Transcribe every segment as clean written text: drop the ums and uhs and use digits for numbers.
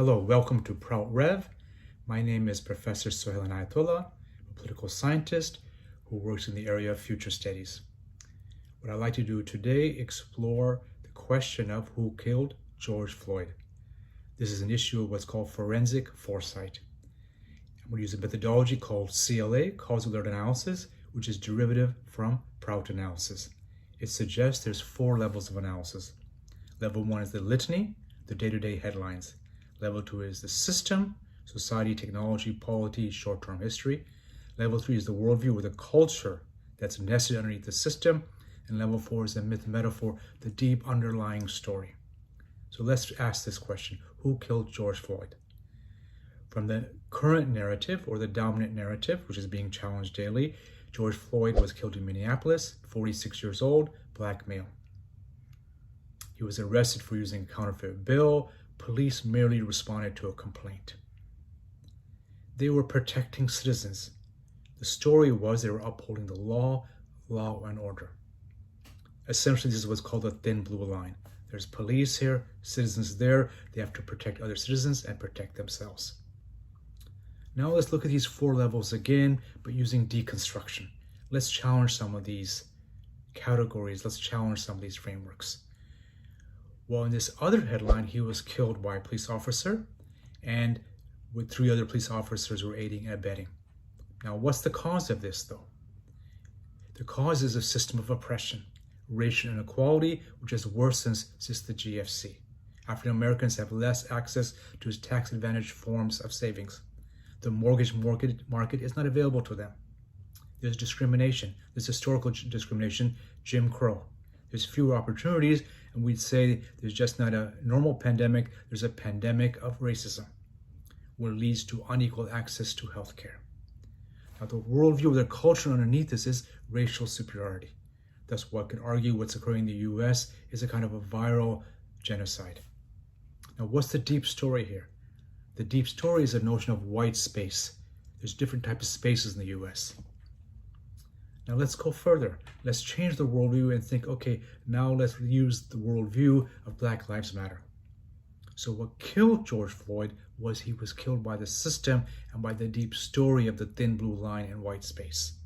Hello, welcome to Prout Rev. My name is Professor Sohail Inayatullah, a political scientist who works in the area of future studies. What I'd like to do today explore the question of who killed George Floyd. This is an issue of what's called forensic foresight. I'm going to use a methodology called CLA, Causal Analysis, which is derivative from Prout analysis. It suggests there's 4 levels of analysis. Level 1 is the litany, the day-to-day headlines. Level 2 is the system, society, technology, polity, short-term history. Level 3 is the worldview or the culture that's nested underneath the system. And level 4 is the myth, metaphor, the deep underlying story. So let's ask this question: who killed George Floyd? From the current narrative or the dominant narrative, which is being challenged daily, George Floyd was killed in Minneapolis, 46 years old, black male. He was arrested for using a counterfeit bill. Police merely responded to a complaint. They were protecting citizens. The story was they were upholding the law and order. Essentially, this is what's called a thin blue line. There's police here, citizens there. They have to protect other citizens and protect themselves. Now let's look at these 4 levels again, but using deconstruction. Let's challenge some of these categories. Let's challenge some of these frameworks. Well, in this other headline, he was killed by a police officer, and with 3 other police officers were aiding and abetting. Now, what's the cause of this, though? The cause is a system of oppression, racial inequality, which has worsened since the GFC. African Americans have less access to tax-advantaged forms of savings. The mortgage market is not available to them. There's discrimination. There's historical discrimination, Jim Crow. There's fewer opportunities, and we'd say there's just not a normal pandemic, there's a pandemic of racism, where it leads to unequal access to healthcare. Now, the worldview or the culture underneath this is racial superiority. That's what could argue what's occurring in the US is a kind of a viral genocide. Now, what's the deep story here? The deep story is a notion of white space. There's different types of spaces in the US. Now let's go further. Let's change the worldview and think, okay, now let's use the worldview of Black Lives Matter. So what killed George Floyd was he was killed by the system and by the deep story of the thin blue line and white space.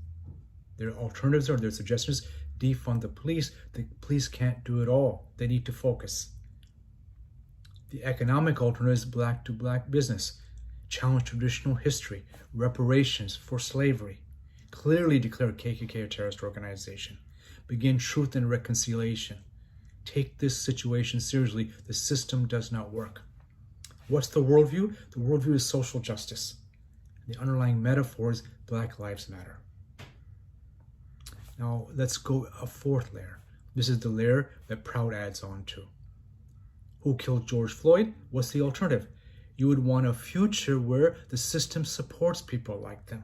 Their alternatives or their suggestions: defund the police. The police can't do it all. They need to focus. The economic alternative is black to black business. Challenge traditional history, reparations for slavery. Clearly declare KKK a terrorist organization. Begin truth and reconciliation. Take this situation seriously. The system does not work. What's the worldview? The worldview is social justice. The underlying metaphor is Black Lives Matter. Now let's go a 4th layer. This is the layer that Prout adds on to. Who killed George Floyd? What's the alternative? You would want a future where the system supports people like them.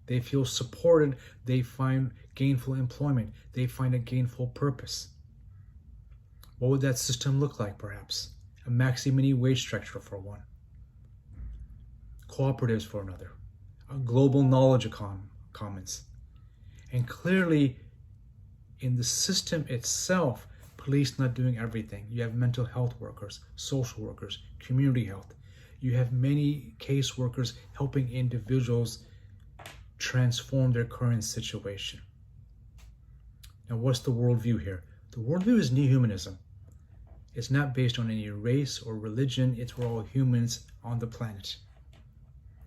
They feel supported, they find gainful employment, they find a gainful purpose. What would that system look like, perhaps? A maxi-mini wage structure for one. Cooperatives for another. A global knowledge commons. And clearly, in the system itself, police not doing everything. You have mental health workers, social workers, community health. You have many caseworkers helping individuals transform their current situation. Now, what's the worldview here? The worldview is neo-humanism. It's not based on any race or religion. It's we're all humans on the planet.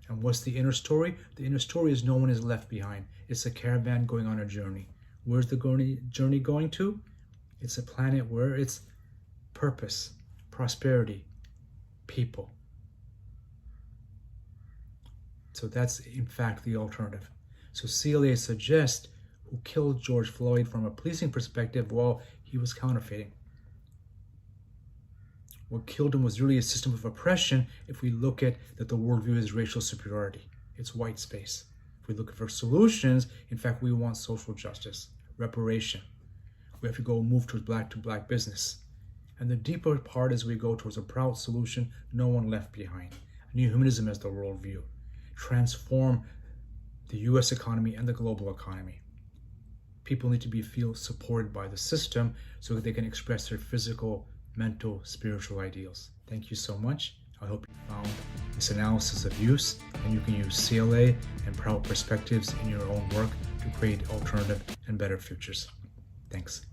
And what's the inner story? The inner story is no one is left behind. It's a caravan going on a journey. Where's the journey going to? It's a planet where it's purpose, prosperity, people. So that's, in fact, the alternative. So CLA suggests who killed George Floyd from a policing perspective, well, he was counterfeiting. What killed him was really a system of oppression if we look at that the worldview is racial superiority. It's white space. If we look for solutions, in fact, we want social justice, reparation. We have to move towards black to black business. And the deeper part is we go towards a Prout solution, no one left behind. New humanism as the worldview. Transform the US economy and the global economy. People need to feel supported by the system so that they can express their physical, mental, spiritual ideals. Thank you so much. I hope you found this analysis of use, and you can use CLA and probable perspectives in your own work to create alternative and better futures. Thanks.